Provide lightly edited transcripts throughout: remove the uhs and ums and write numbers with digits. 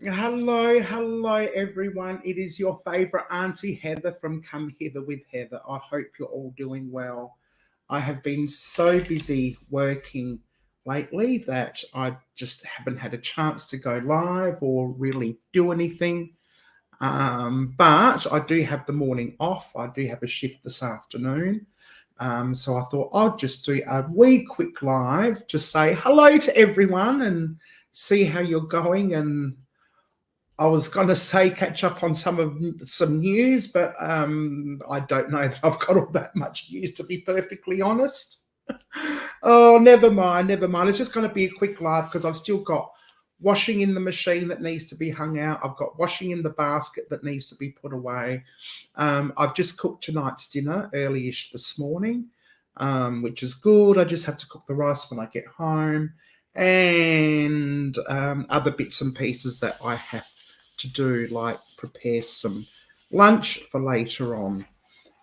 Hello, everyone. It is your favourite Auntie Heather from Come Hither with Heather. I hope you're all doing well. I have been so busy working lately that I just haven't had a chance to go live or really do anything. But I do have the morning off. I do have a shift this afternoon. So I thought I'd just do a wee quick live to say hello to everyone and see how you're going. And I was going to say catch up on some news, but I don't know that I've got all that much news, to be perfectly honest. Oh, never mind, never mind. It's just going to be a quick live because I've still got washing in the machine that needs to be hung out. I've got washing in the basket that needs to be put away. I've just cooked tonight's dinner early-ish this morning, which is good. I just have to cook the rice when I get home and other bits and pieces that I have to do, like prepare some lunch for later on.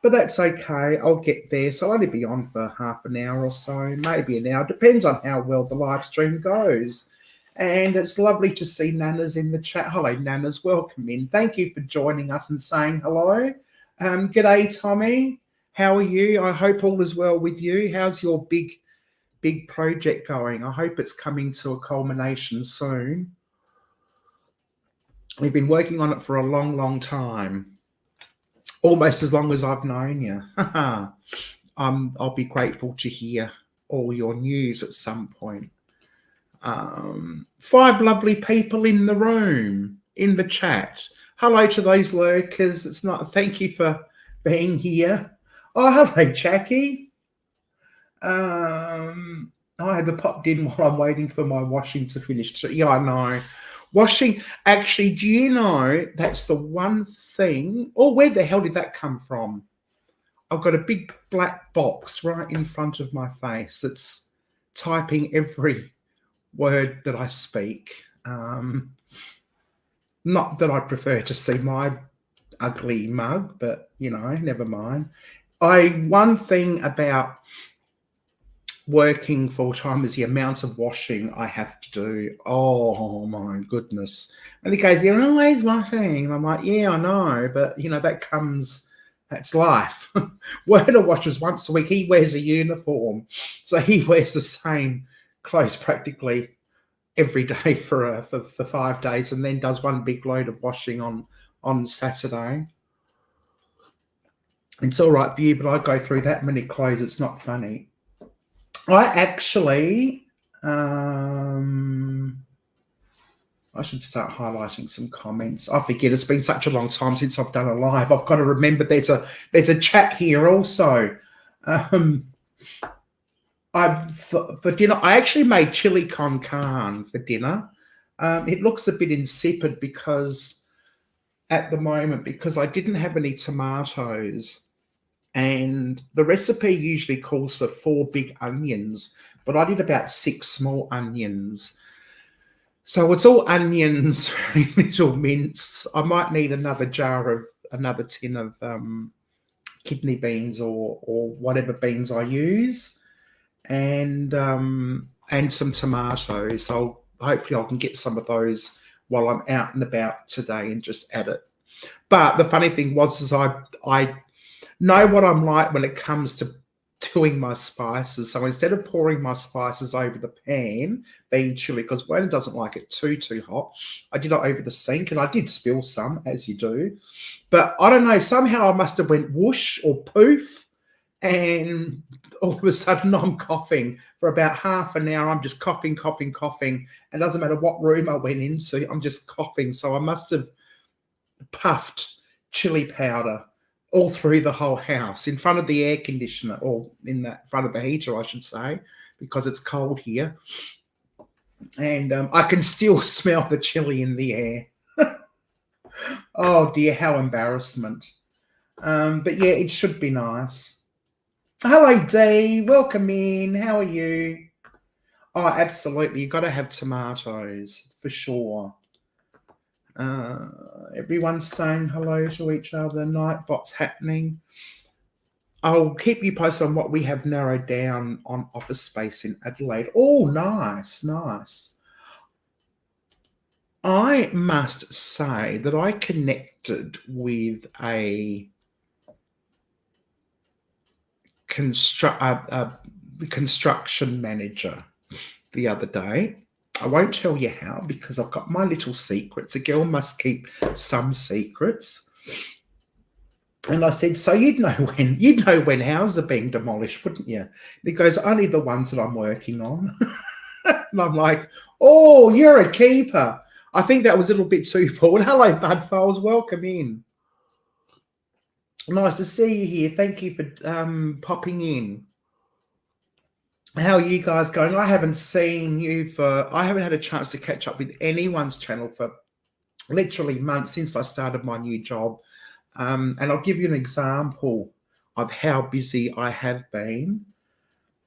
But that's okay. I'll get there. So I'll only be on for half an hour or so, maybe an hour. Depends on how well the live stream goes. And it's lovely to see Nana's in the chat. Hello, Nana's. Welcome in. Thank you for joining us and saying hello. G'day, Tommy. How are you? I hope all is well with you. How's your big project going? I hope it's coming to a culmination soon. We've been working on it for a long time. Almost as long as I've known you. I'll be grateful to hear all your news at some point. 5 lovely people in the room, in the chat. Hello to those lurkers. Thank you for being here. Oh, hello, Jackie. I had to pop in while I'm waiting for my washing to finish. Yeah, I know. Washing, actually, do you know that's the one thing? Oh, where the hell did that come from? I've got a big black box right in front of my face that's typing every word that I speak. Not that I prefer to see my ugly mug, but, never mind. One thing about working full time is the amount of washing I have to do. Oh my goodness. And he goes, "You're always washing." And I'm like, "Yeah, I know, but that's life." Werner washes once a week. He wears a uniform. So he wears the same clothes practically every day for 5 days and then does one big load of washing on Saturday. It's all right for you, but I go through that many clothes. It's not funny. I actually, I should start highlighting some comments. I forget, it's been such a long time since I've done a live. I've got to remember there's a chat here also. For dinner, I actually made chili con carne for dinner. It looks a bit insipid at the moment because I didn't have any tomatoes. And the recipe usually calls for 4 big onions, but I did about 6 small onions. So it's all onions, very little mince. I might need another tin of kidney beans or whatever beans I use, and some tomatoes. So hopefully I can get some of those while I'm out and about today and just add it. But the funny thing is I know what I'm like when it comes to doing my spices. So instead of pouring my spices over the pan, being chili, because Wayne doesn't like it too hot, I did it over the sink, and I did spill some, as you do. But I don't know, somehow I must have went whoosh or poof, and all of a sudden I'm coughing for about half an hour. I'm just coughing. It doesn't matter what room I went into, I'm just coughing. So I must have puffed chili powder all through the whole house, in front of the air conditioner, or front of the heater, I should say, because it's cold here. And I can still smell the chili in the air. Oh dear, how embarrassment. But yeah, it should be nice. Hello, Dee. Welcome in. How are you? Oh, absolutely. You've got to have tomatoes, for sure. Everyone's saying hello to each other. Nightbot's happening. I'll keep you posted on what we have narrowed down on office space in Adelaide. Oh, nice. I must say that I connected with a construction manager the other day. I won't tell you how because I've got my little secrets. A girl must keep some secrets. And I said, so you'd know when houses are being demolished, wouldn't you? And he goes, only the ones that I'm working on. And I'm like, oh, you're a keeper. I think that was a little bit too forward. Hello, Bud Files. Welcome in. Nice to see you here. Thank you for popping in. How are you guys going? I haven't had a chance to catch up with anyone's channel for literally months since I started my new job. And I'll give you an example of how busy I have been.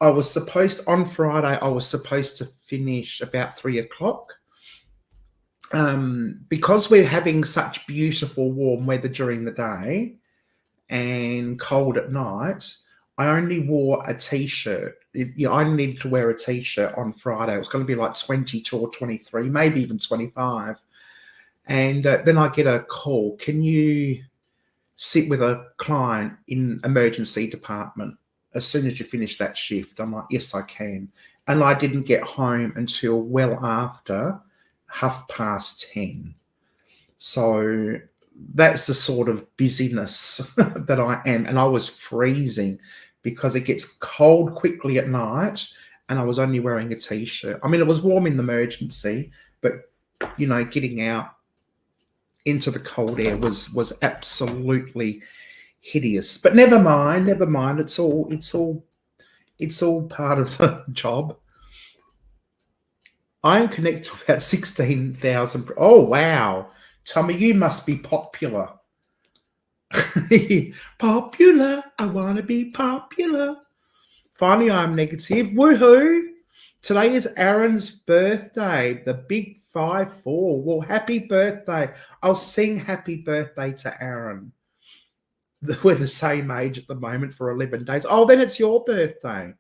On Friday, I was supposed to finish about 3 o'clock. Because we're having such beautiful warm weather during the day and cold at night, I only wore a t-shirt. I needed to wear a t-shirt on Friday. It was going to be like 22 or 23, maybe even 25. And then I get a call. Can you sit with a client in emergency department as soon as you finish that shift? I'm like, yes, I can. And I didn't get home until well after 10:30. So that's the sort of busyness that I am. And I was freezing because it gets cold quickly at night and I was only wearing a t-shirt. I mean, it was warm in the emergency, but, getting out into the cold air was absolutely hideous. But never mind. It's all part of the job. I am connected to about 16,000. Oh, wow. Tommy, you must be popular. Popular. I want to be popular. Finally, I'm negative. Woohoo. Today is Aaron's birthday, the big 5-4. Well, happy birthday. I'll sing happy birthday to Aaron. We're the same age at the moment for 11 days. Oh, then it's your birthday.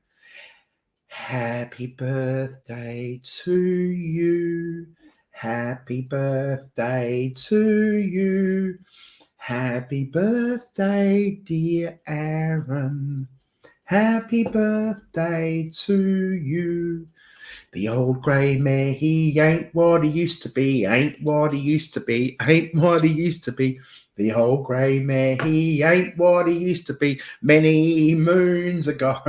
Happy birthday to you. Happy birthday to you. Happy birthday, dear Aaron. Happy birthday to you. The old grey mare, he ain't what he used to be, ain't what he used to be, ain't what he used to be. The old grey mare, he ain't what he used to be many moons ago.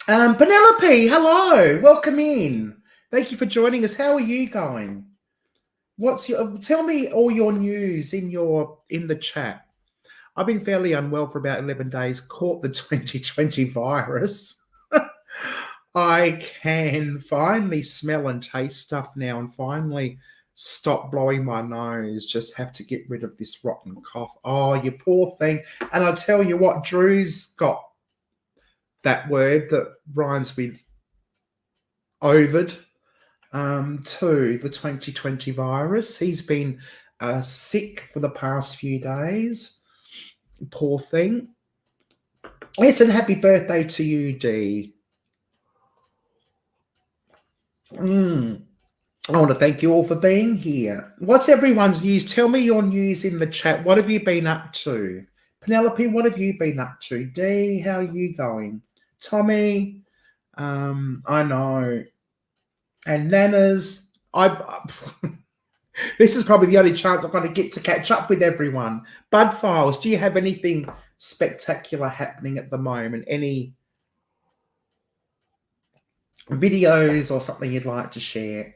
Penelope, hello, welcome in. Thank you for joining us. How are you going? Tell me all your news in the chat. I've been fairly unwell for about 11 days, caught the 2020 virus. I can finally smell and taste stuff now and finally stop blowing my nose. Just have to get rid of this rotten cough. Oh, you poor thing. And I'll tell you what, Drew's got that word that rhymes with ovid too, the 2020 virus. He's been sick for the past few days. Poor thing. Yes, and happy birthday to you, Dee. I want to thank you all for being here. What's everyone's news? Tell me your news in the chat. What have you been up to? Penelope, what have you been up to? Dee, how are you going? Tommy, I know. And Nana's, this is probably the only chance I'm going to get to catch up with everyone. Bud Files, do you have anything spectacular happening at the moment? Any videos or something you'd like to share?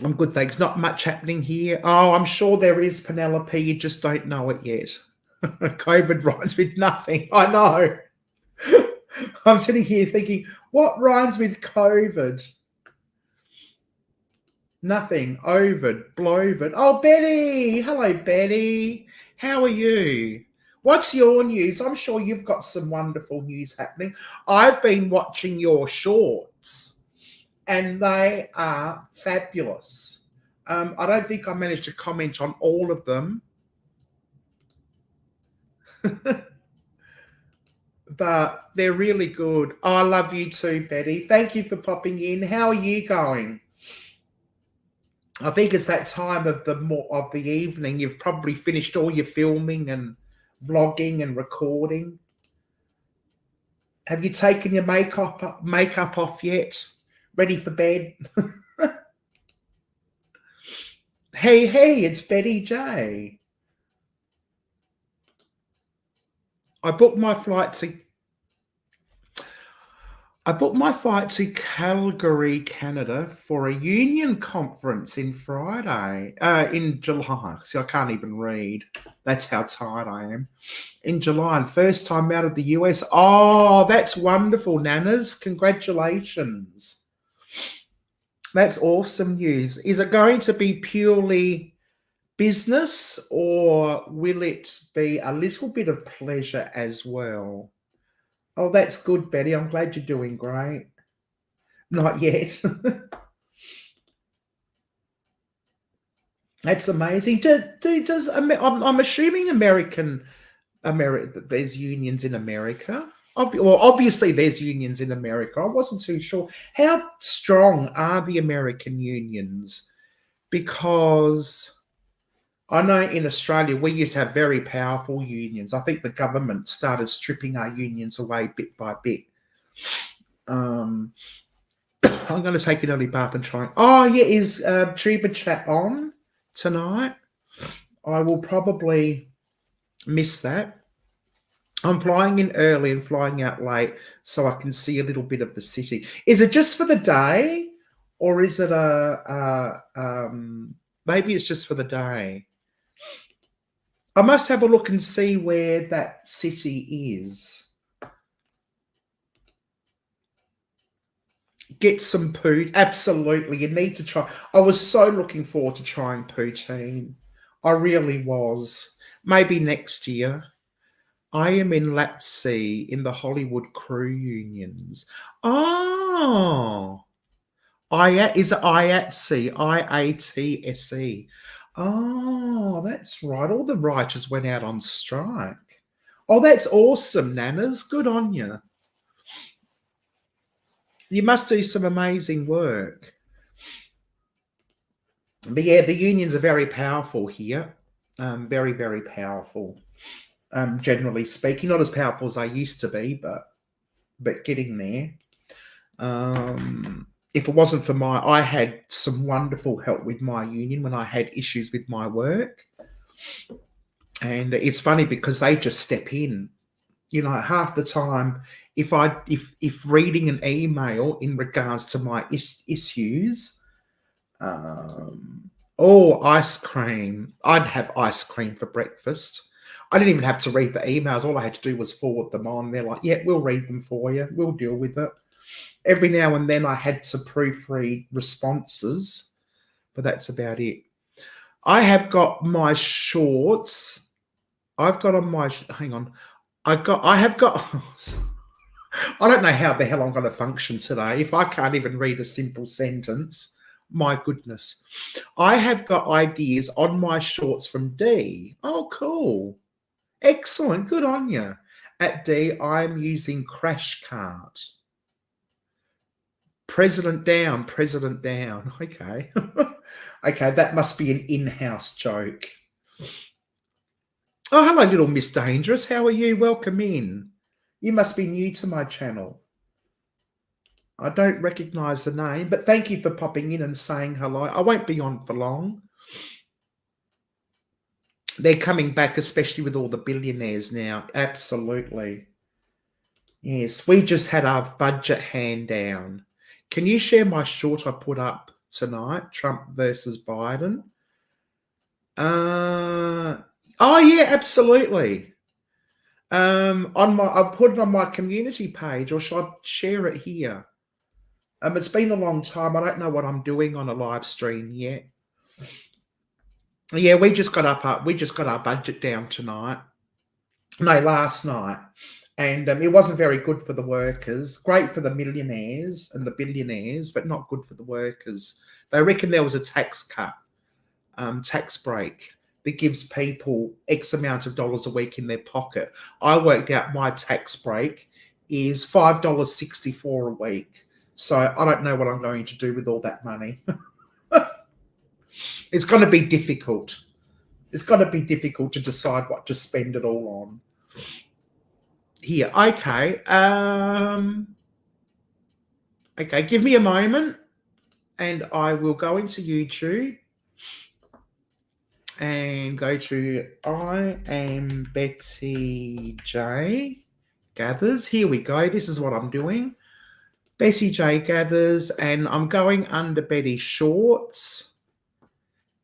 I'm good, thanks. Not much happening here. Oh, I'm sure there is, Penelope. You just don't know it yet. COVID rhymes with nothing. I know. I'm sitting here thinking, what rhymes with COVID? Nothing. Ovid, blovid. Oh, Betty. Hello, Betty. How are you? What's your news? I'm sure you've got some wonderful news happening. I've been watching your shorts, and they are fabulous. I don't think I managed to comment on all of them. but they're really good. Oh, I love you too, Betty. Thank you for popping in. How are you going? I think it's that time of the evening. You've probably finished all your filming and vlogging and recording. Have you taken your makeup off yet? Ready for bed? Hey, it's Betty J. I booked my flight to Calgary, Canada for a union conference in July. See, I can't even read. That's how tired I am. In July, and first time out of the US. Oh, that's wonderful, Nanas. Congratulations. That's awesome news. Is it going to be purely business, or will it be a little bit of pleasure as well? Oh, that's good, Betty. I'm glad you're doing great. Not yet. That's amazing. I'm assuming there's unions in America. Well, obviously there's unions in America. I wasn't too sure. How strong are the American unions? Because I know in Australia we used to have very powerful unions. I think the government started stripping our unions away bit by bit. I'm going to take an early bath and try. Oh, yeah, is Tuba Chat on tonight? I will probably miss that. I'm flying in early and flying out late so I can see a little bit of the city. Is it just for the day, or is it maybe it's just for the day? I must have a look and see where that city is. Get some poo. Absolutely. You need to try. I was so looking forward to trying poutine. I really was. Maybe next year. I am in LATSE in the Hollywood crew unions. Oh. Is it IATSE? IATSE. Oh, that's right. All the writers went out on strike. Oh, that's awesome, Nanas. Good on you. You must do some amazing work. But yeah, the unions are very powerful here. Very, very powerful. Generally speaking, not as powerful as I used to be, but getting there. If it wasn't for I had some wonderful help with my union when I had issues with my work. And it's funny because they just step in. You know, half the time, if reading an email in regards to my issues, ice cream. I'd have ice cream for breakfast. I didn't even have to read the emails. All I had to do was forward them on. They're like, yeah, we'll read them for you. We'll deal with it. Every now and then I had to proofread responses, but that's about it. I have got my shorts. I've got on my, hang on. I don't know how the hell I'm going to function today. If I can't even read a simple sentence, my goodness. I have got ideas on my shorts from D. Oh, cool. Excellent. Good on you. At D, I'm using Crash Cart. President down. Okay. Okay, that must be an in-house joke. Oh, hello, little Miss Dangerous. How are you? Welcome in. You must be new to my channel. I don't recognise the name, but thank you for popping in and saying hello. I won't be on for long. They're coming back, especially with all the billionaires now. Absolutely. Yes, we just had our budget hand down. Can you share my short I put up tonight, Trump versus Biden? Oh, yeah, absolutely. I'll put it on my community page, or should I share it here? It's been a long time. I don't know what I'm doing on a live stream yet. Yeah, we just got our budget down tonight. No, last night. And it wasn't very good for the workers. Great for the millionaires and the billionaires, but not good for the workers. They reckon there was a tax cut, tax break. that gives people X amount of dollars a week in their pocket. I worked out my tax break is $5.64 a week. So I don't know what I'm going to do with all that money. It's going to be difficult. It's going to be difficult to decide what to spend it all on. Here, okay. Okay, give me a moment and I will go into YouTube and go to I am Betty J Gathers. Here we go. This is what I'm doing. Betty J Gathers, and I'm going under Betty Shorts.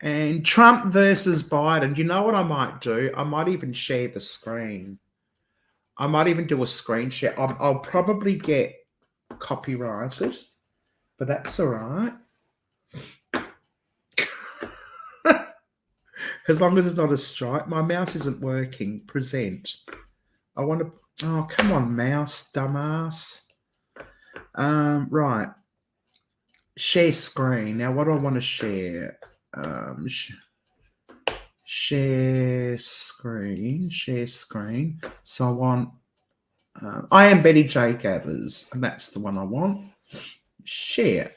And Trump versus Biden. Do you know what I might do? I might even share the screen. I might even do a screen share. I'll probably get copyrighted, but that's all right. As long as it's not a strike. My mouse isn't working. Present. I want to... Oh, come on, mouse, dumbass. Right. Share screen. Now, what do I want to share? Share screen. Share screen. So I want... I am Betty J Gathers, and that's the one I want. Share.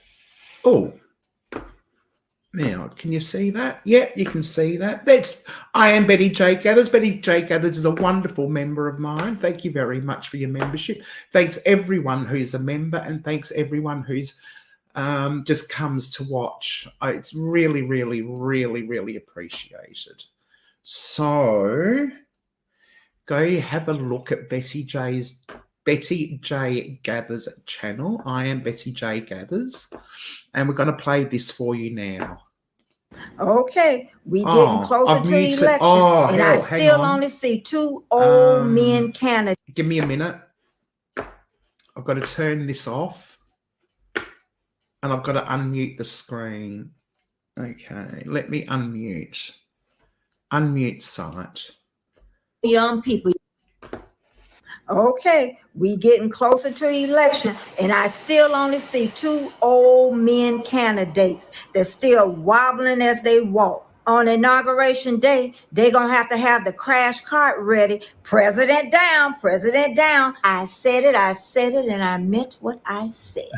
Oh. Now, can you see that? Yep, you can see that. That's I am Betty J Gathers. Betty J Gathers is a wonderful member of mine. Thank you very much for your membership. Thanks everyone who's a member, and thanks everyone who's just comes to watch. It's really, really, really, really appreciated. So go have a look at Betty J Gathers channel. I am Betty J Gathers, and we're going to play this for you now. Okay, we getting closer to the election, and I still only see 2 old men candidates. Give me a minute. I've got to turn this off, and I've got to unmute the screen. Okay, let me unmute. Unmute site. Young people. Okay, we getting closer to election, and I still only see 2 old men candidates that's still wobbling as they walk. On inauguration day, they're going to have the crash cart ready. President down, president down. I said it, and I meant what I said.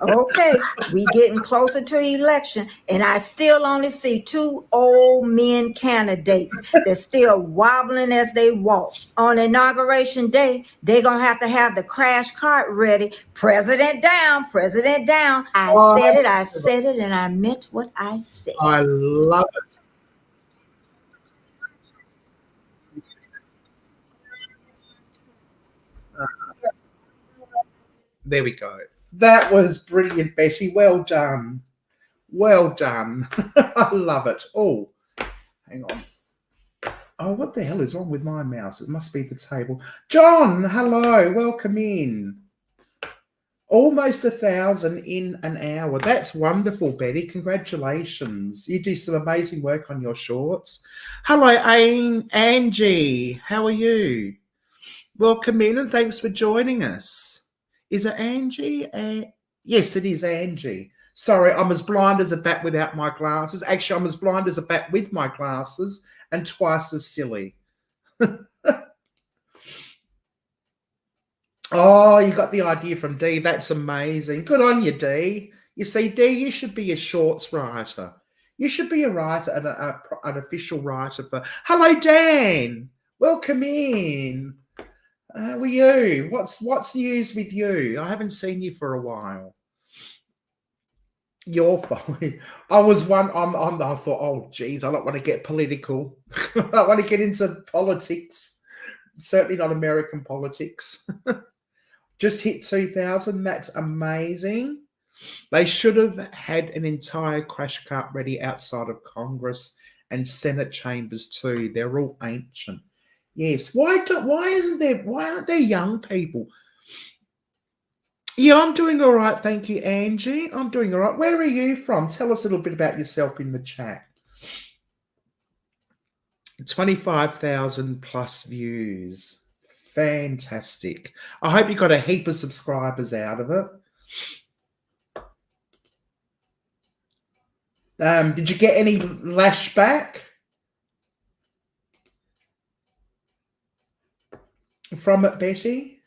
Okay, we getting closer to election, and I still only see 2 old men candidates that's still wobbling as they walk. On inauguration day, they're going to have the crash cart ready. President down, president down. I said it, and I meant what I said. I love it. There we go. That was brilliant, Betty. Well done. Well done. I love it. Oh, hang on. Oh, what the hell is wrong with my mouse? It must be the table. John, hello. Welcome in. Almost 1,000 in an hour. That's wonderful, Betty. Congratulations. You do some amazing work on your shorts. Hello, Angie. How are you? Welcome in, and thanks for joining us. Is it Angie? Yes, it is Angie. Sorry, I'm as blind as a bat without my glasses. Actually, I'm as blind as a bat with my glasses and twice as silly. Oh, you got the idea from Dee. That's amazing. Good on you, Dee. You see, Dee, you should be a shorts writer. You should be a writer, an official writer for... Hello, Dan. Welcome in. How are you? What's news with you? I haven't seen you for a while. You're fine. I thought, oh, geez, I don't want to get political. I don't want to get into politics. Certainly not American politics. Just hit 2,000. That's amazing. They should have had an entire crash cart ready outside of Congress and Senate chambers too. They're all ancient. Yes. Why aren't there young people? Yeah, I'm doing all right. Thank you, Angie. I'm doing all right. Where are you from? Tell us a little bit about yourself in the chat. 25,000 plus views. Fantastic. I hope you got a heap of subscribers out of it. Did you get any lashback? from it, Betty.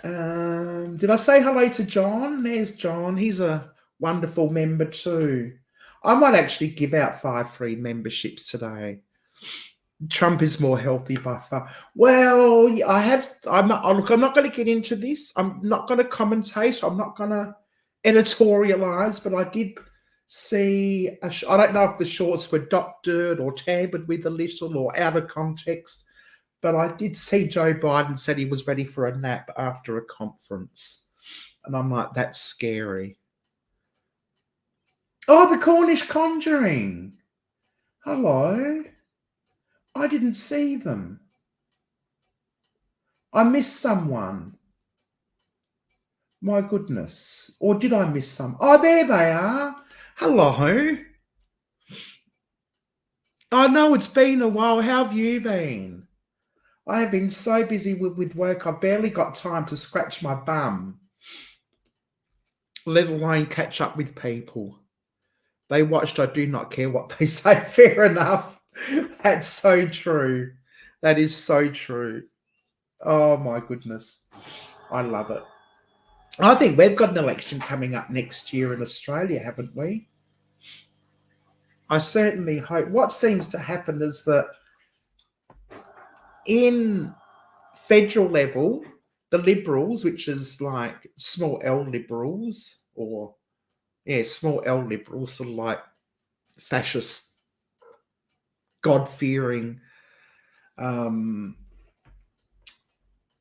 Did I say hello to John? There's John. He's a wonderful member too. I might actually give out 5 free memberships today. Trump is more healthy by far. Well, I'm not going to get into this. I'm not going to commentate. I'm not going to editorialize, but I did see, I don't know if the shorts were doctored or tampered with a little or out of context, but I did see Joe Biden said he was ready for a nap after a conference. And I'm like, that's scary. Oh, the Cornish Conjuring. Hello. I didn't see them. I missed someone. My goodness. Or did I miss some? Oh, there they are. Hello. I know it's been a while. How have you been? I have been so busy with work. I've barely got time to scratch my bum, let alone catch up with people. They watched I Do Not Care What They Say. Fair enough. That's so true. That is so true. Oh, my goodness. I love it. I think we've got an election coming up next year in Australia, haven't we? I certainly hope. What seems to happen is that in federal level, the Liberals, which is like small L Liberals, or, small L Liberals, sort of like fascist, God-fearing,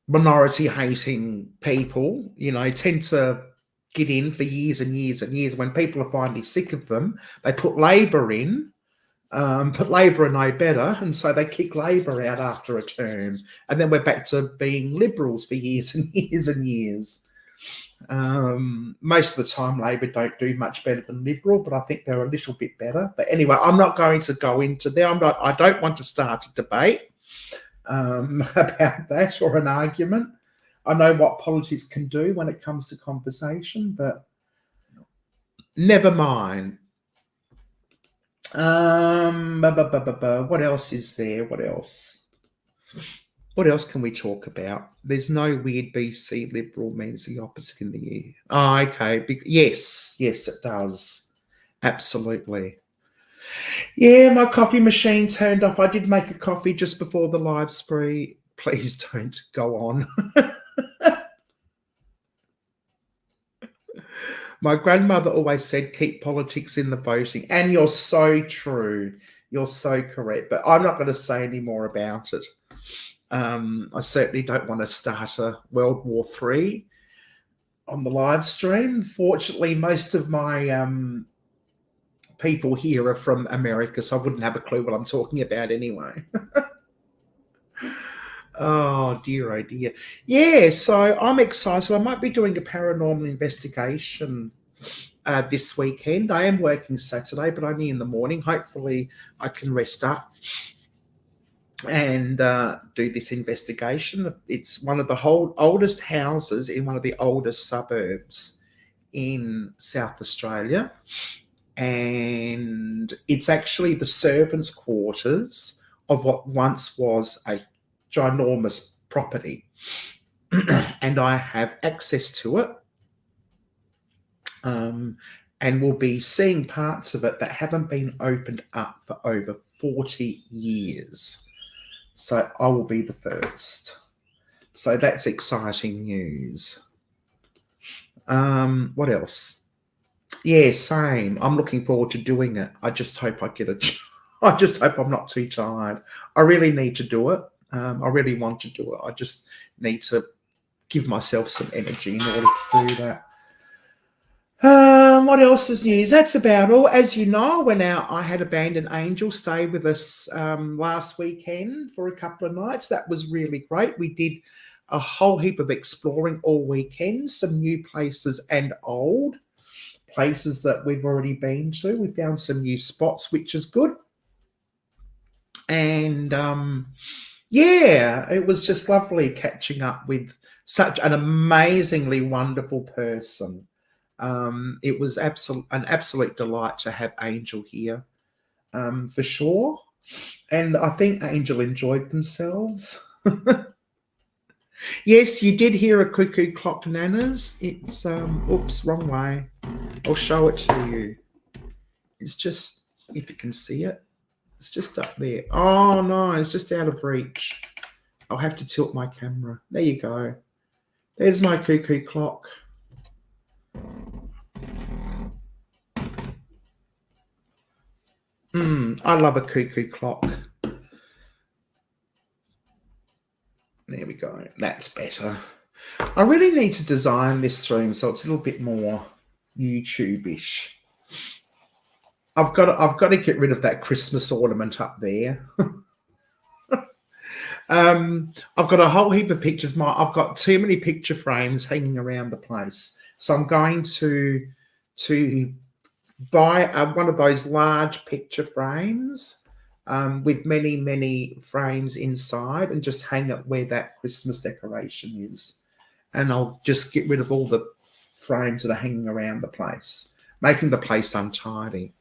minority-hating people, tend to get in for years and years and years. When people are finally sick of them, they put Labor in, but Labor are no better, and so they kick Labor out after a term, and then we're back to being Liberals for years and years and years. Most of the time, Labor don't do much better than Liberal, but I think they're a little bit better. But anyway, I'm not going to go into there. I don't want to start a debate about that or an argument. I know what politics can do when it comes to conversation, but never mind. What else is there? What else? What else can we talk about? There's no weird BC Liberal means the opposite in the year. Oh, okay. Yes, it does. Absolutely. Yeah, my coffee machine turned off. I did make a coffee just before the live spree. Please don't go on. My grandmother always said, keep politics in the voting. And you're so true. You're so correct. But I'm not going to say any more about it. I certainly don't want to start a World War III on the live stream. Fortunately, most of my people here are from America, so I wouldn't have a clue what I'm talking about anyway. Oh dear. Yeah, so I'm excited. I might be doing a paranormal investigation this weekend. I am working Saturday, but only in the morning. Hopefully I can rest up and do this investigation. It's one of the oldest houses in one of the oldest suburbs in South Australia. And it's actually the servants' quarters of what once was a ginormous property. And I have access to it. And will be seeing parts of it that haven't been opened up for over 40 years. So I will be the first. So that's exciting news. What else? Yeah, same. I'm looking forward to doing it. I just hope I just hope I'm not too tired. I really need to do it. I really want to do it. I just need to give myself some energy in order to do that. What else is news? That's about all. As you know, I had Abandoned Angel stay with us last weekend for a couple of nights. That was really great. We did a whole heap of exploring all weekend, some new places and old places that we've already been to. We found some new spots, which is good. And it was just lovely catching up with such an amazingly wonderful person. It was an absolute delight to have Angel here, for sure. And I think Angel enjoyed themselves. Yes, you did hear a cuckoo clock, Nanas. It's oops, wrong way. I'll show it to you. It's just, if you can see it, it's just up there. Oh no, it's just out of reach. I'll have to tilt my camera. There you go. There's my cuckoo clock. I love a cuckoo clock. There we go. That's better. I really need to design this room so it's a little bit more YouTube-ish. I've got to get rid of that Christmas ornament up there. I've got a whole heap of pictures. I've got too many picture frames hanging around the place, so I'm going to buy one of those large picture frames with many frames inside, and just hang it where that Christmas decoration is. And I'll just get rid of all the frames that are hanging around the place, making the place untidy.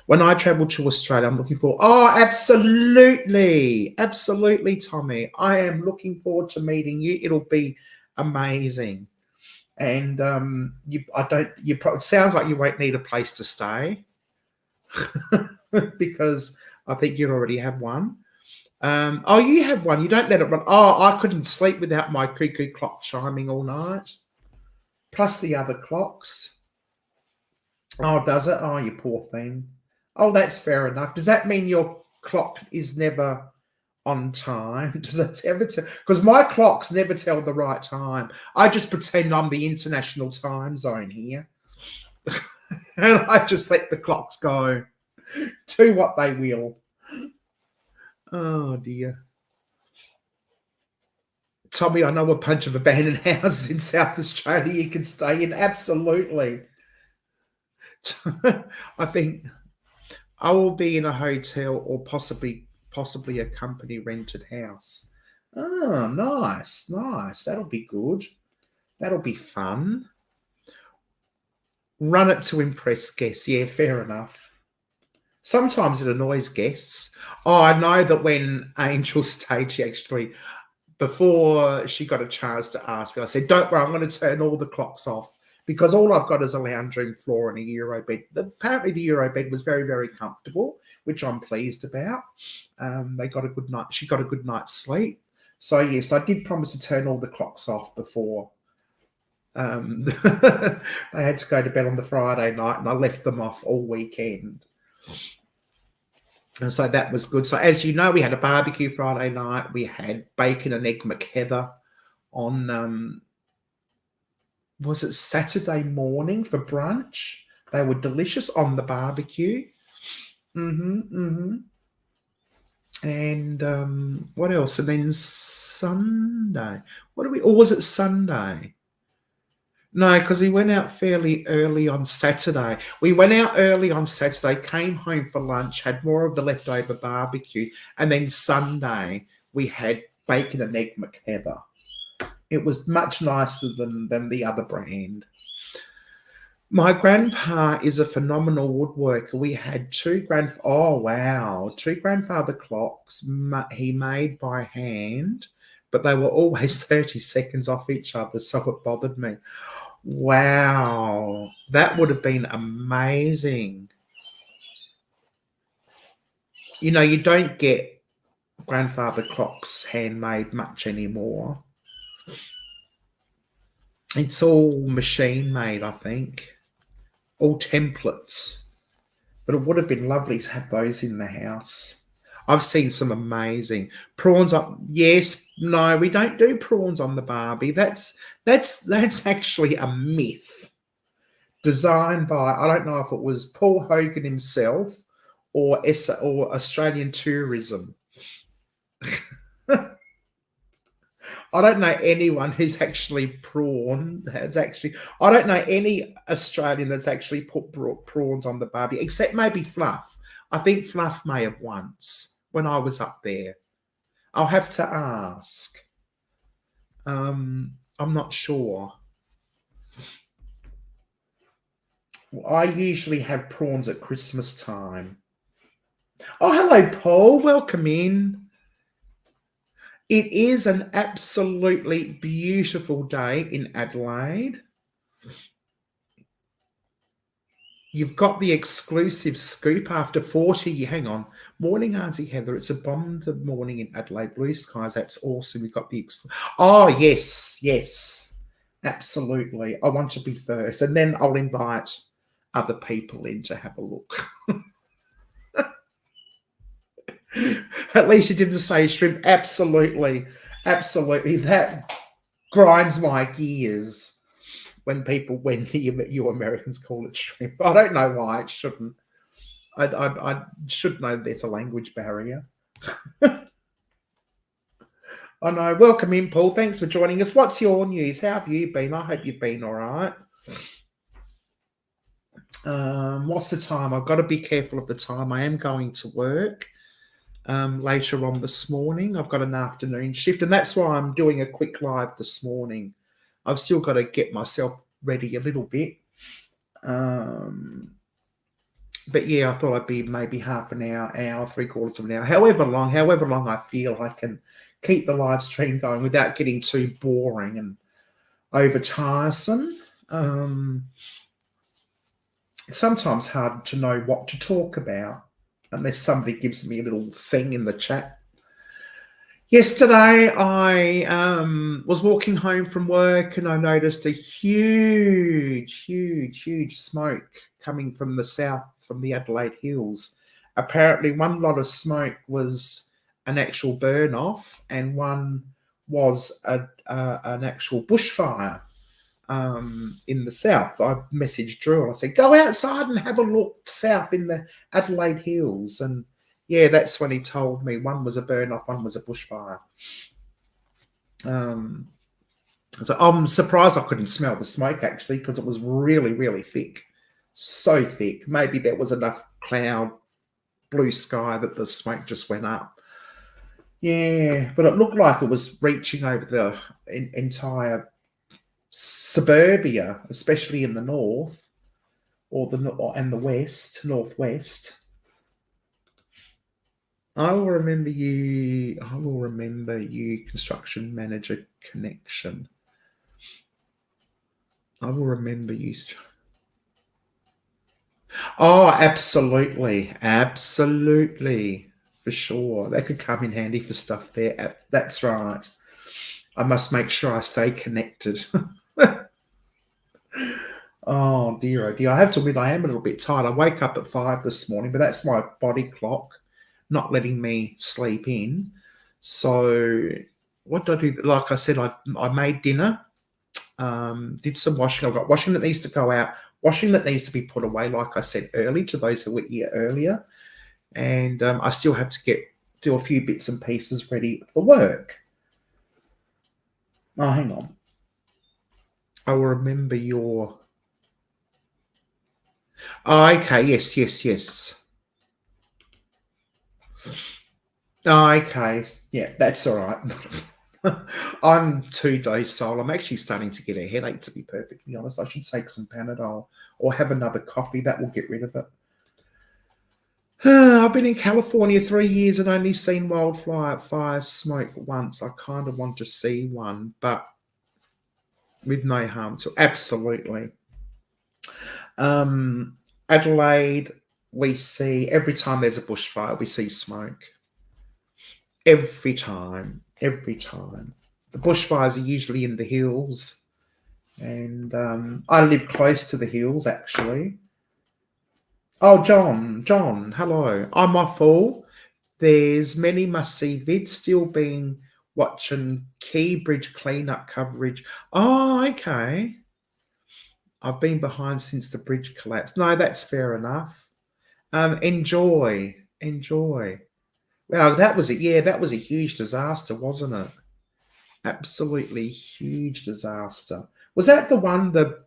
When I travel to Australia, I'm looking for, absolutely, Tommy. I am looking forward to meeting you. It'll be amazing. And it sounds like you won't need a place to stay because I think you already have one. You have one. You don't let it run. I couldn't sleep without my cuckoo clock chiming all night, plus the other clocks. Oh, does it? Oh, you poor thing. Oh, that's fair enough. Does that mean your clock is never on time? Does it ever tell? Because my clocks never tell the right time. I just pretend I'm the international time zone here. And I just let the clocks go. Do what they will. Oh, dear. Tommy, I know a bunch of abandoned houses in South Australia you can stay in. Absolutely. I think I will be in a hotel or possibly a company rented house. Oh, nice. That'll be good. That'll be fun. Run it to impress guests. Yeah, fair enough. Sometimes it annoys guests. Oh, I know that when Angel stayed, she actually, before she got a chance to ask me, I said, don't worry, I'm going to turn all the clocks off, because all I've got is a lounge room floor and a Euro bed. Apparently the Euro bed was very comfortable, which I'm pleased about. They got a good night. She got a good night's sleep. So yes, I did promise to turn all the clocks off before they had to go to bed on the Friday night, and I left them off all weekend. And so that was good. So as you know, we had a barbecue Friday night. We had bacon and egg McHeather on was it Saturday morning for brunch? They were delicious on the barbecue. And what else? And then Sunday. Or was it Sunday? No, because we went out fairly early on Saturday. We went out early on Saturday, came home for lunch, had more of the leftover barbecue, and then Sunday we had bacon and egg McHeather. It was much nicer than the other brand. My grandpa is a phenomenal woodworker. We had two grandfather clocks he made by hand, but they were always 30 seconds off each other, so it bothered me. Wow, that would have been amazing. You know, you don't get grandfather clocks handmade much anymore. It's all machine made, I think. All templates. But it would have been lovely to have those in the house. I've seen some amazing prawns up. Yes, no, we don't do prawns on the Barbie. That's actually a myth designed by, I don't know if it was Paul Hogan himself or Australian Tourism. I don't know anyone who's actually I don't know any Australian that's actually put prawns on the Barbie, except maybe Fluff. I think Fluff may have once when I was up there. I'll have to ask. I'm not sure. I usually have prawns at Christmas time. Oh, hello, Paul. Welcome in. It is an absolutely beautiful day in Adelaide. You've got the exclusive scoop after 40. Hang on. Morning, Auntie Heather. It's a bomb morning in Adelaide. Blue skies. That's awesome. We've got the... Oh, yes. Yes. Absolutely. I want to be first. And then I'll invite other people in to have a look. At least you didn't say shrimp. Absolutely. Absolutely. That grinds my gears. When you Americans call it shrimp. I don't know why it shouldn't. I should know there's a language barrier. I know. Welcome in, Paul. Thanks for joining us. What's your news? How have you been? I hope you've been all right. What's the time? I've got to be careful of the time. I am going to work later on this morning. I've got an afternoon shift, and that's why I'm doing a quick live this morning. I've still got to get myself ready a little bit. But yeah, I thought I'd be maybe half an hour, 3/4 of an hour, however long I feel I can keep the live stream going without getting too boring and over tiresome. It's sometimes hard to know what to talk about unless somebody gives me a little thing in the chat. Yesterday, I was walking home from work and I noticed a huge smoke coming from the south, from the Adelaide Hills. Apparently, one lot of smoke was an actual burn off and one was an actual bushfire in the south. I messaged Drew and I said, go outside and have a look south in the Adelaide Hills. And yeah, that's when he told me one was a burn off, one was a bushfire. So I'm surprised I couldn't smell the smoke actually, because it was really thick, so thick. Maybe there was enough cloud, blue sky that the smoke just went up. Yeah, but it looked like it was reaching over the entire suburbia, especially in the north and the west, northwest. I will remember you, construction manager connection. I will remember you. Oh, absolutely. For sure. That could come in handy for stuff there. That's right. I must make sure I stay connected. Oh, dear. I have to admit, I am a little bit tired. I wake up at 5 this morning, but that's my body clock not letting me sleep in. So what did I do? Like I said, I made dinner, did some washing. I've got washing that needs to go out, washing that needs to be put away, like I said early to those who were here earlier. And I still have to do a few bits and pieces ready for work. Oh, hang on. I will remember your... Oh, okay, yes. Oh, okay, yeah, that's all right. I'm too docile. I'm actually starting to get a headache, to be perfectly honest. I should take some Panadol or have another coffee. That will get rid of it. I've been in California 3 years and only seen wildfire smoke once. I kind of want to see one, but with no harm to... Absolutely. Adelaide, we see, every time there's a bushfire, we see smoke. Every time. The bushfires are usually in the hills. And I live close to the hills, actually. Oh, John, hello. I'm off all. There's many must-see vids still being watching Key Bridge cleanup coverage. Oh, okay. I've been behind since the bridge collapsed. No, that's fair enough. Enjoy. Well, that was it. Yeah, that was a huge disaster, wasn't it? Absolutely huge disaster. Was that the one the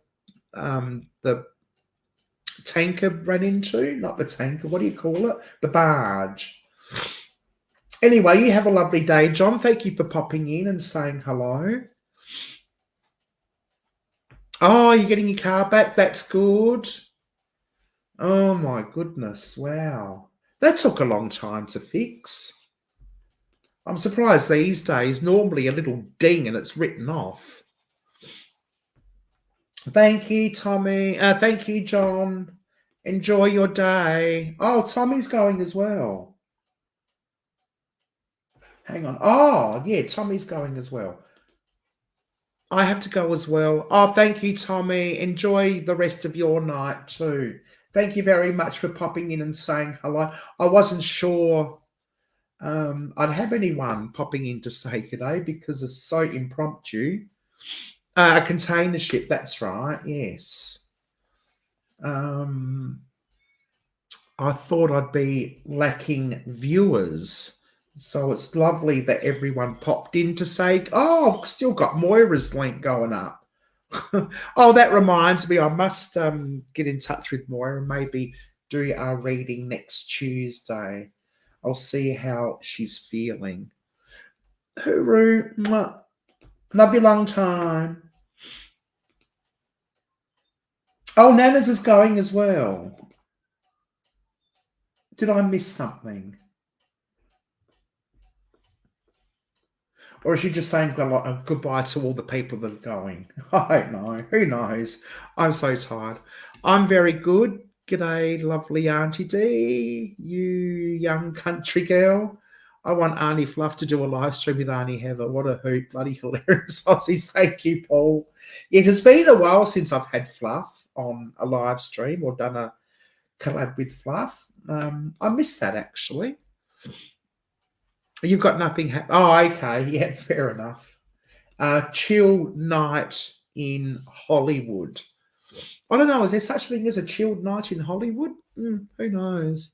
tanker ran into? Not the tanker. What do you call it? The barge. Anyway, you have a lovely day, John. Thank you for popping in and saying hello. Oh, you're getting your car back? That's good. Oh, my goodness. Wow. That took a long time to fix. I'm surprised these days. Normally a little ding and it's written off. Thank you, Tommy. Thank you, John. Enjoy your day. Oh, Tommy's going as well. Hang on. Oh, yeah, Tommy's going as well. I have to go as well. Oh, thank you, Tommy. Enjoy the rest of your night too. Thank you very much for popping in and saying hello. I wasn't sure I'd have anyone popping in to say good day because it's so impromptu. A container ship, that's right, yes. I thought I'd be lacking viewers. So it's lovely that everyone popped in to say, oh, I've still got Moira's link going up. Oh, that reminds me, I must get in touch with Moira and maybe do our reading next Tuesday. I'll see how she's feeling. Hooroo. Mwah. Love you long time. Oh, Nana's is going as well. Did I miss something? Or is she just saying goodbye to all the people that are going? I don't know. Who knows? I'm so tired. I'm very good. G'day, lovely Aunty D. You young country girl. I want Auntie Fluff to do a live stream with Auntie Heather. What a hoot. Bloody hilarious Aussies. Thank you, Paul. Yes, it's been a while since I've had Fluff on a live stream or done a collab with Fluff. I missed that, actually. You've got nothing. Oh, okay. Yeah, fair enough. Chill night in Hollywood. I don't know. Is there such a thing as a chilled night in Hollywood? Who knows?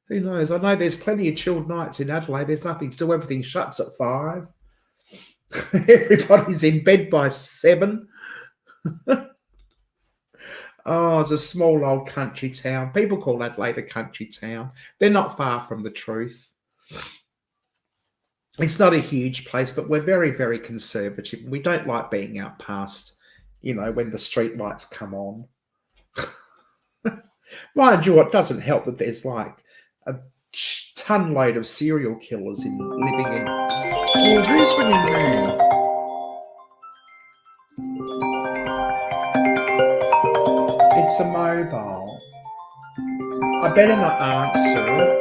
Who knows? I know there's plenty of chilled nights in Adelaide. There's nothing to do. Everything shuts at 5. Everybody's in bed by 7. Oh, it's a small old country town. People call Adelaide a country town. They're not far from the truth. It's not a huge place, but we're very, very conservative. We don't like being out past, when the street lights come on. Mind you, it doesn't help that there's like a ton load of serial killers living in. Oh, who's ringing now? It's a mobile. I better not answer.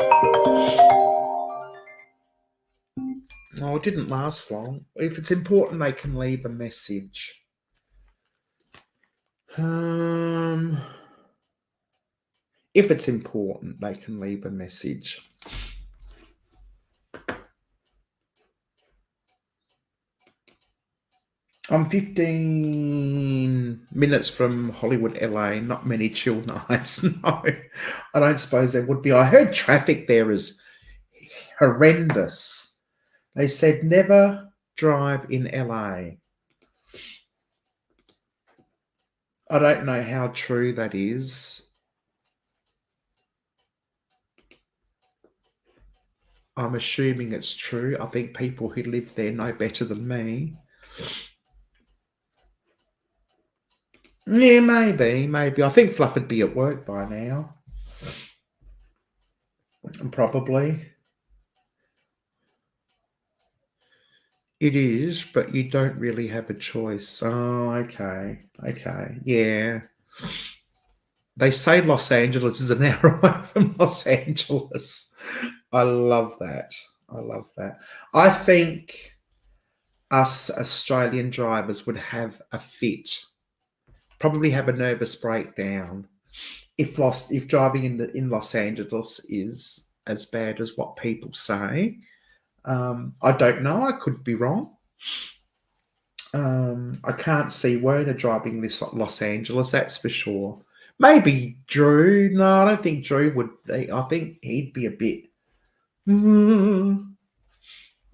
Oh, it didn't last long. If it's important, they can leave a message. If it's important, they can leave a message. I'm 15 minutes from Hollywood, LA. Not many chill nights. No, I don't suppose there would be. I heard traffic there is horrendous. They said never drive in LA. I don't know how true that is. I'm assuming it's true. I think people who live there know better than me. Yeah, maybe. I think Fluff would be at work by now. Probably. It is, but you don't really have a choice. Oh, okay. Okay. Yeah. They say Los Angeles is an hour away from Los Angeles. I love that. I think us Australian drivers would have a fit, probably have a nervous breakdown if driving in Los Angeles is as bad as what people say. I don't know. I could be wrong. I can't see Werner driving this Los Angeles, that's for sure. Maybe Drew. No, I don't think Drew would. I think he'd be a bit. Who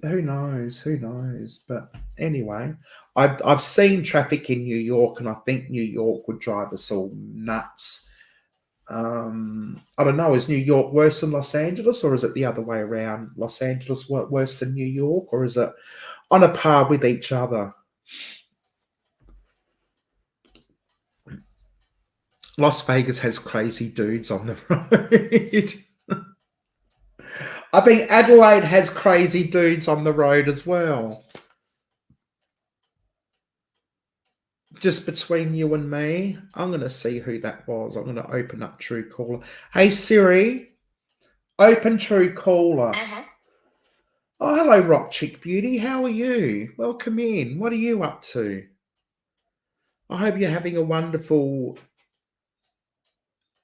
knows? But anyway, I've seen traffic in New York, and I think New York would drive us all nuts. I don't know. Is New York worse than Los Angeles, or is it the other way around? Los Angeles worse than New York, or is it on a par with each other? Las Vegas has crazy dudes on the road. I think Adelaide has crazy dudes on the road as well. Just between you and me, I'm going to see who that was. I'm going to open up Truecaller. Hey, Siri, open Truecaller. Oh, hello, Rock Chick Beauty. How are you? Welcome in. What are you up to? I hope you're having a wonderful...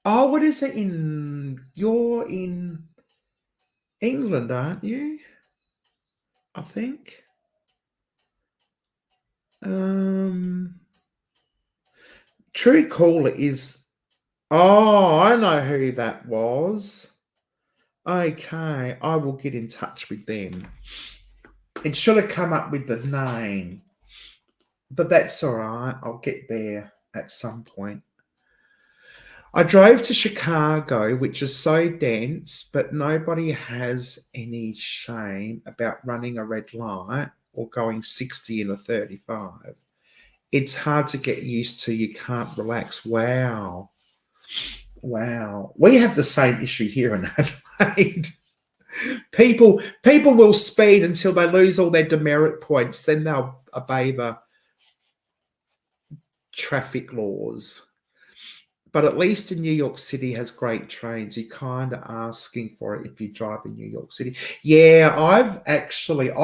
Oh, what is it You're in England, aren't you? I think. Truecaller is... Oh, I know who that was. Okay, I will get in touch with them. It should have come up with the name, but that's all right. I'll get there at some point. I drove to Chicago, which is so dense, but nobody has any shame about running a red light or going 60 in a 35. It's hard to get used to. You can't relax. Wow. We have the same issue here in Adelaide. People will speed until they lose all their demerit points. Then they'll obey the traffic laws. But at least in New York City has great trains. You're kind of asking for it if you drive in New York City. Yeah, I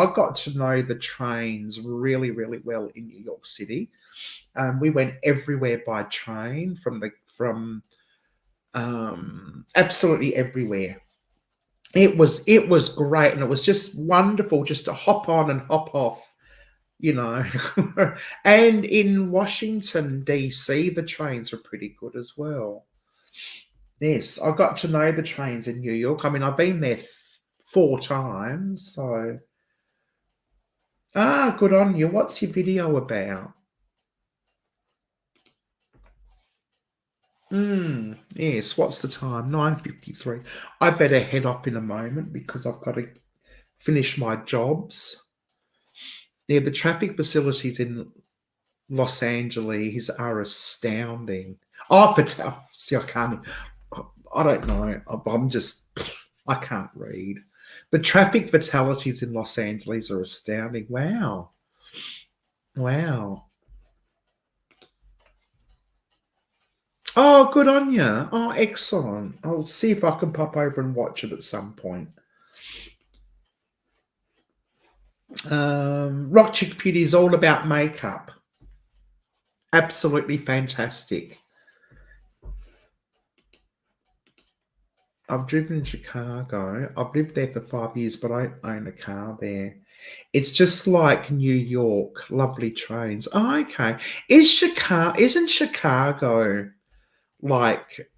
got to know the trains really, really well in New York City. We went everywhere by train from absolutely everywhere. It was great, and it was just wonderful just to hop on and hop off. And in Washington, D.C., the trains were pretty good as well. Yes, I got to know the trains in New York. I mean, I've been there 4 times, so... good on you. What's your video about? Yes, what's the time? 9:53. I better head up in a moment because I've got to finish my jobs. Yeah, the traffic facilities in Los Angeles are astounding. Oh, see, I don't know. I can't read. The traffic fatalities in Los Angeles are astounding. Wow. Oh, good on you. Oh, excellent. I'll see if I can pop over and watch it at some point. Rock Chick Beauty is all about makeup. Absolutely fantastic. I've driven in Chicago. I've lived there for 5 years, but I own a car there. It's just like New York. Lovely trains. Oh, okay. Isn't Chicago like...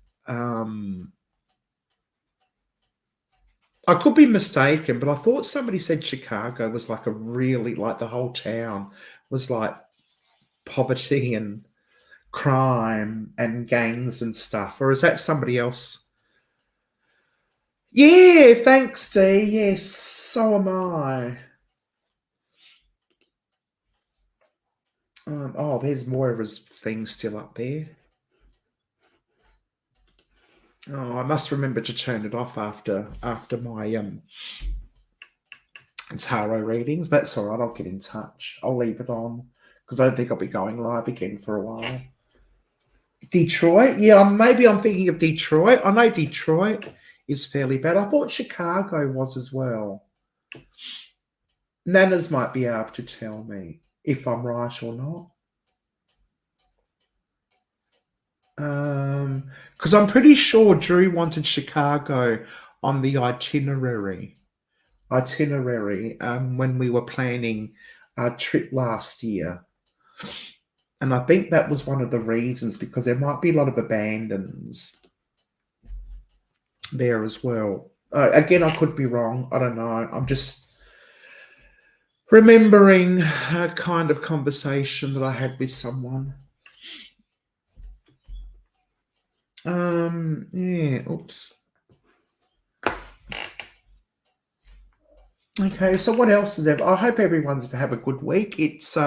I could be mistaken, but I thought somebody said Chicago was like the whole town was like poverty and crime and gangs and stuff. Or is that somebody else? Yeah, thanks, Dee. Yes, so am I. There's more of his things still up there. Oh, I must remember to turn it off after my tarot readings. But that's all right. I'll get in touch. I'll leave it on because I don't think I'll be going live again for a while. Detroit? Yeah, maybe I'm thinking of Detroit. I know Detroit is fairly bad. I thought Chicago was as well. Nanas might be able to tell me if I'm right or not. Because I'm pretty sure Drew wanted Chicago on the itinerary when we were planning our trip last year. And I think that was one of the reasons, because there might be a lot of abandons there as well. Again, I could be wrong. I don't know. I'm just remembering a kind of conversation that I had with someone. Oops. Okay, so what else is there? I hope everyone's have a good week. It's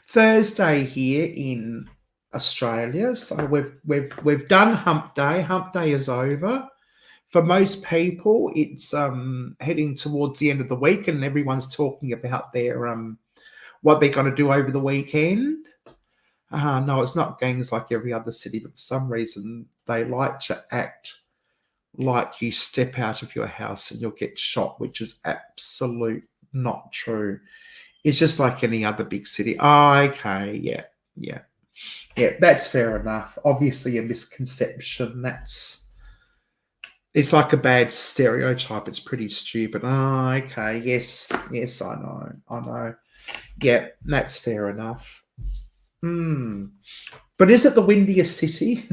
Thursday here in Australia, so we've done Hump Day. Hump Day is over. for most people, it's heading towards the end of the week, and everyone's talking about their what they're going to do over the weekend. No, it's not gangs like every other city, but for some reason they like to act like you step out of your house and you'll get shot, which is absolute not true. It's just like any other big city. Oh, okay, yeah. That's fair enough. Obviously, a misconception. It's like a bad stereotype. It's pretty stupid. Oh, okay. Yes, I know. Yeah, that's fair enough. But is it the windiest city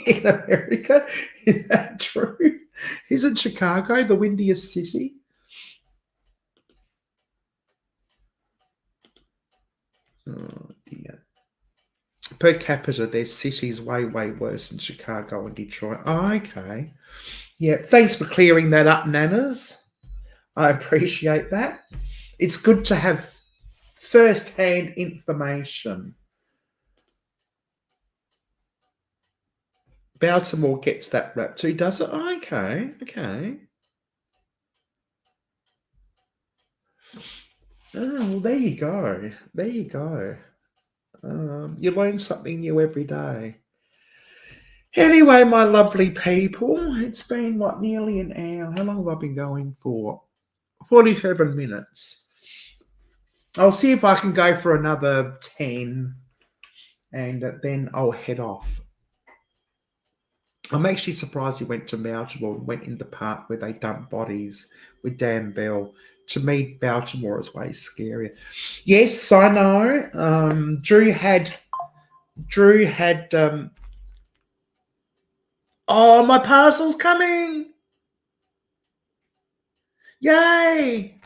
in America? Is that true? Isn't Chicago the windiest city? Oh, dear. Per capita, their city's way worse than Chicago and Detroit. Oh, okay. Yeah, thanks for clearing that up, Nanas. I appreciate that. It's good to have first-hand information. Baltimore gets that rap too, does it? Oh, okay. Oh, well, there you go. You learn something new every day. Anyway, my lovely people, it's been, nearly an hour. How long have I been going for? 47 minutes. I'll see if I can go for another 10, and then I'll head off. I'm actually surprised he went to Baltimore and went in the park where they dump bodies with Dan Bell. To me, Baltimore is way scarier. Yes, I know. Drew had. Oh, my parcel's coming! Yay!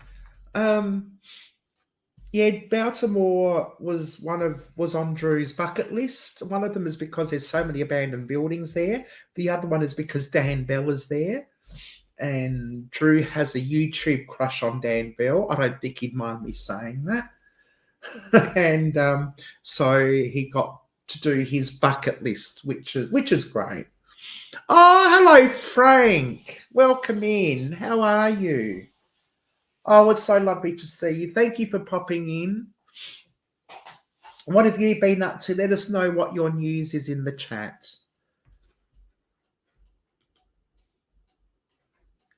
Yeah, Baltimore was on Drew's bucket list. One of them is because there's so many abandoned buildings there. The other one is because Dan Bell is there. And Drew has a YouTube crush on Dan Bell. I don't think he'd mind me saying that. And so he got to do his bucket list, which is great. Oh, hello, Frank. Welcome in. How are you? Oh, it's so lovely to see you. Thank you for popping in. What have you been up to? Let us know what your news is in the chat.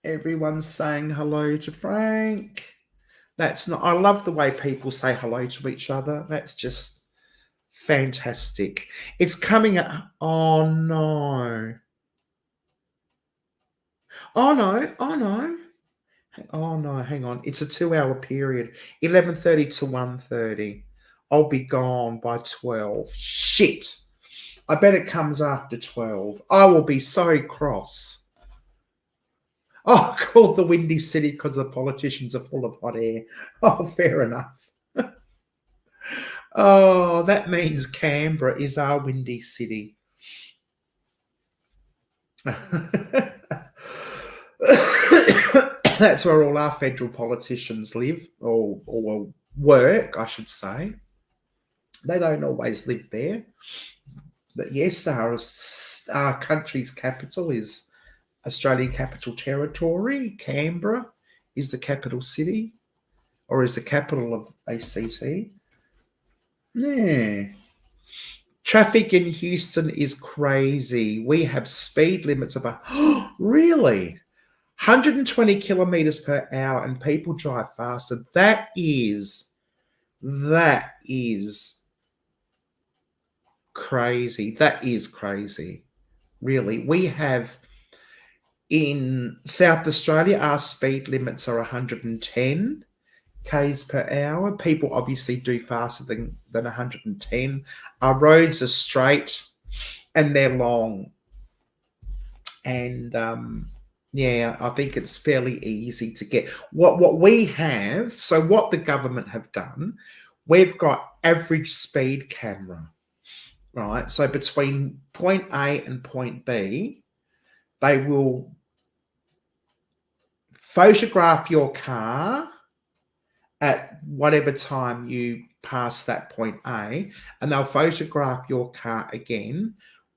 Everyone's saying hello to Frank. I love the way people say hello to each other. That's just fantastic. It's coming up. Oh, no. Oh, no, hang on. It's a 2-hour period. 11:30 to 1:30. I'll be gone by 12. Shit. I bet it comes after 12. I will be so cross. Oh, called the Windy City because the politicians are full of hot air. Oh, fair enough. Oh, that means Canberra is our Windy City. That's where all our federal politicians live, or work, I should say. They don't always live there. But yes, our country's capital is Australian Capital Territory. Canberra is the capital city, or is the capital of ACT. Yeah. Traffic in Houston is crazy. We have speed limits of really 120 kilometers per hour, and people drive faster. That is crazy. That is crazy. Really. We have in South Australia, our speed limits are 110 k's per hour. People obviously do faster than 110. Our roads are straight and they're long. And yeah, I think it's fairly easy to get what we have. So what the government have done, we've got average speed camera, right? So between point A and point B, they will photograph your car at whatever time you pass that point A, and they'll photograph your car again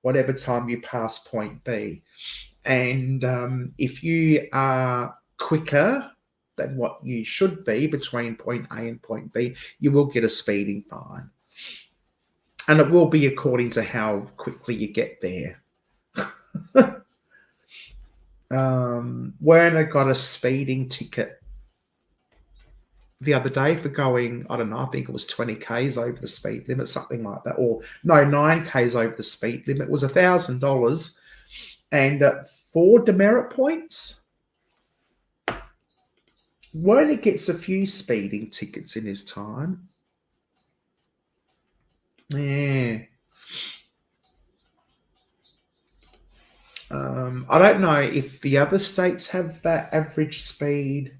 whatever time you pass point B. And if you are quicker than what you should be between point A and point B, you will get a speeding fine. And it will be according to how quickly you get there. Werner got a speeding ticket the other day for going, I don't know, I think it was 20 Ks over the speed limit, something like that. Or no, 9 Ks over the speed limit. It was $1,000 and 4 demerit points. Werner gets a few speeding tickets in his time. Yeah. I don't know if the other states have that average speed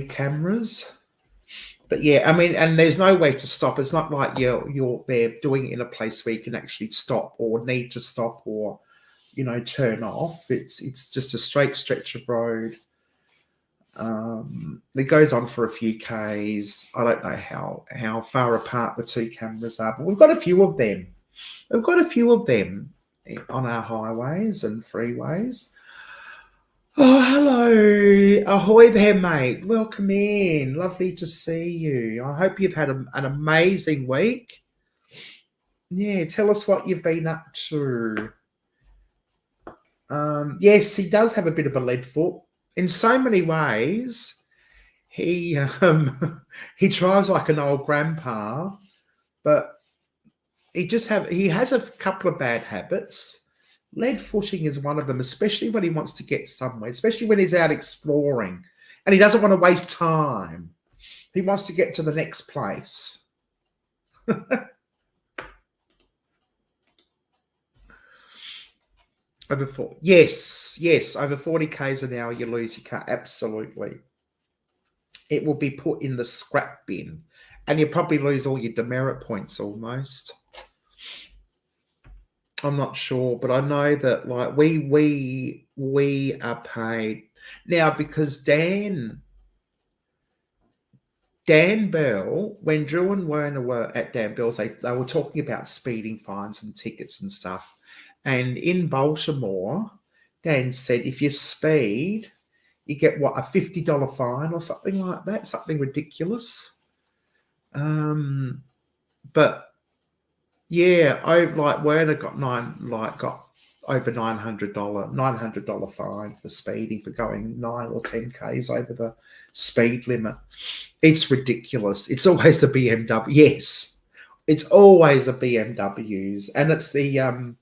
cameras, but yeah, I mean, and there's no way to stop. It's not like you're there doing it in a place where you can actually stop or need to stop or, you know, turn off. It's just a straight stretch of road. It goes on for a few Ks. I don't know how far apart the two cameras are, but we've got a few of them. We've got a few of them on our highways and freeways. Oh, hello. Ahoy there, mate. Welcome in. Lovely to see you. I hope you've had an amazing week. Yeah, tell us what you've been up to. Yes, he does have a bit of a lead foot. In so many ways, he drives like an old grandpa, but he has a couple of bad habits. Lead footing is one of them, especially when he wants to get somewhere, especially when he's out exploring and he doesn't want to waste time. He wants to get to the next place. Yes, over 40 Ks an hour, you lose your car. Absolutely. It will be put in the scrap bin and you probably lose all your demerit points almost. I'm not sure, but I know that like we are paid now because Dan Bell, when Drew and Werner were at Dan Bell's, they were talking about speeding fines and tickets and stuff. And in Baltimore, Dan said if you speed, you get what, a $50 fine or something like that, something ridiculous. But yeah, Werner got over $900 fine for speeding for going 9 or 10 Ks over the speed limit. It's ridiculous. It's always the BMW. Yes, it's always the BMWs, and it's the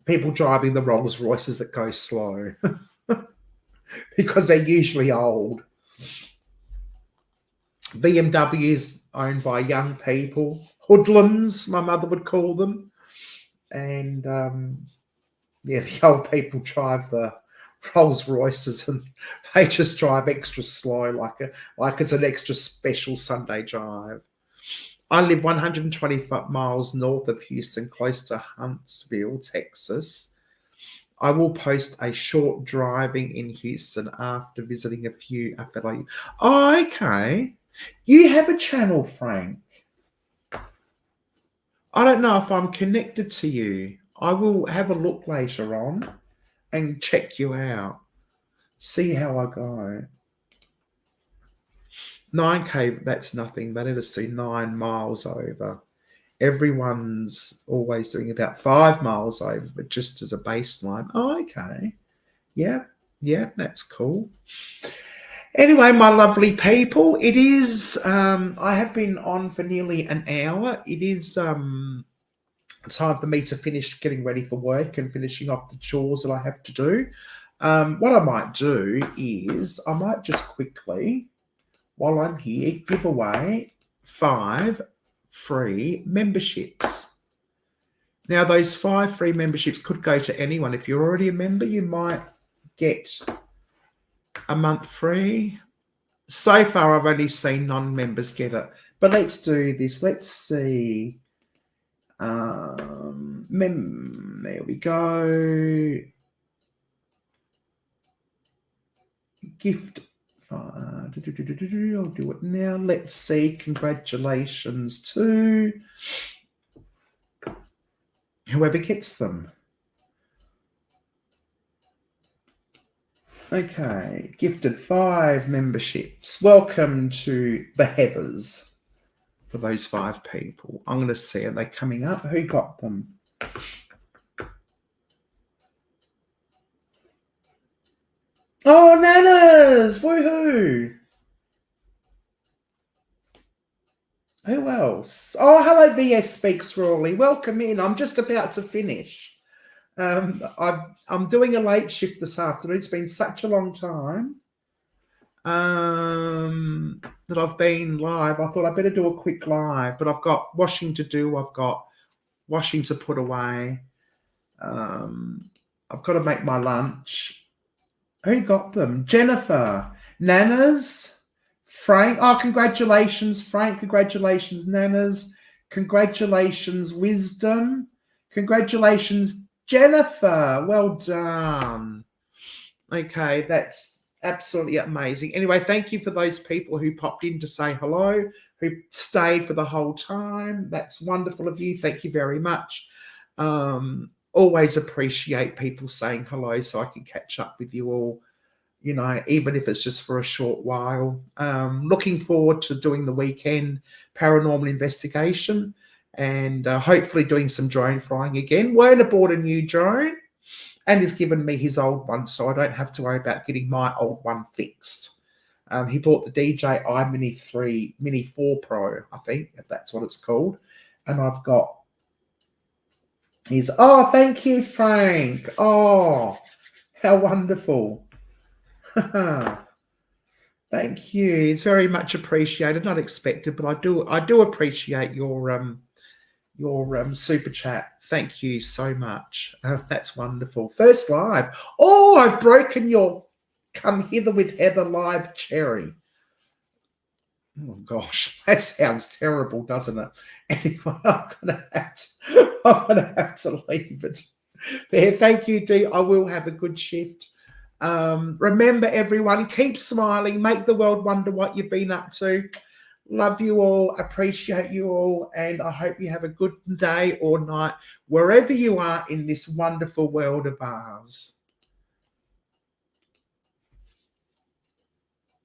people driving the Rolls Royces that go slow because they're usually old. BMWs owned by young people. Hoodlums, my mother would call them. And, the old people drive the Rolls Royces and they just drive extra slow like it's an extra special Sunday drive. I live 125 miles north of Houston, close to Huntsville, Texas. I will post a short driving in Houston after visiting a few affiliates. Oh, okay. You have a channel, Frank. I don't know if I'm connected to you. I will have a look later on and check you out. See how I go. 9K, that's nothing. They need to see 9 miles over. Everyone's always doing about 5 miles over, but just as a baseline. Oh, okay. Yeah, that's cool. Anyway, my lovely people, it is, I have been on for nearly an hour. It is time for me to finish getting ready for work and finishing off the chores that I have to do. What I might do is I might just quickly, while I'm here, give away 5 free memberships. Now, those 5 free memberships could go to anyone. If you're already a member, you might get a month free. So far, I've only seen non-members get it. But let's do this. Let's see. There we go. Gift. I'll do it now. Let's see. Congratulations to whoever gets them. Okay, gifted 5 memberships. Welcome to the Heathers for those 5 people. I'm going to see, are they coming up? Who got them? Oh, Nanas! Woohoo! Who else? Oh, hello, VS Speaks Rawley. Welcome in. I'm just about to finish. I'm doing a late shift this afternoon. It's been such a long time that I've been live. I thought I'd better do a quick live, but I've got washing to do. I've got washing to put away. I've got to make my lunch. Who got them? Jennifer. Nanas. Frank. Oh, congratulations, Frank. Congratulations, Nanas. Congratulations, Wisdom. Congratulations, Jennifer. Well done. Okay, that's absolutely amazing. Anyway, thank you for those people who popped in to say hello, who stayed for the whole time. That's wonderful of you. Thank you very much. Always appreciate people saying hello so I can catch up with you all, you know, even if it's just for a short while. Looking forward to doing the weekend paranormal investigation and hopefully doing some drone flying again. Werner bought a new drone and has given me his old one, so I don't have to worry about getting my old one fixed. He bought the DJI Mini 3, Mini 4 Pro, I think, if that's what it's called. And I've got his, oh, thank you, Frank. Oh, how wonderful. Thank you. It's very much appreciated. Not expected, but I do appreciate your super chat. Thank you so much. That's wonderful. First live. Oh, I've broken your Come Hither with Heather live cherry. Oh gosh, that sounds terrible, doesn't it? Anyway, I'm gonna have to leave it there. Thank you, Dee. I will have a good shift. Remember, everyone, keep smiling. Make the world wonder what you've been up to. Love you all. Appreciate you all. And I hope you have a good day or night wherever you are in this wonderful world of ours.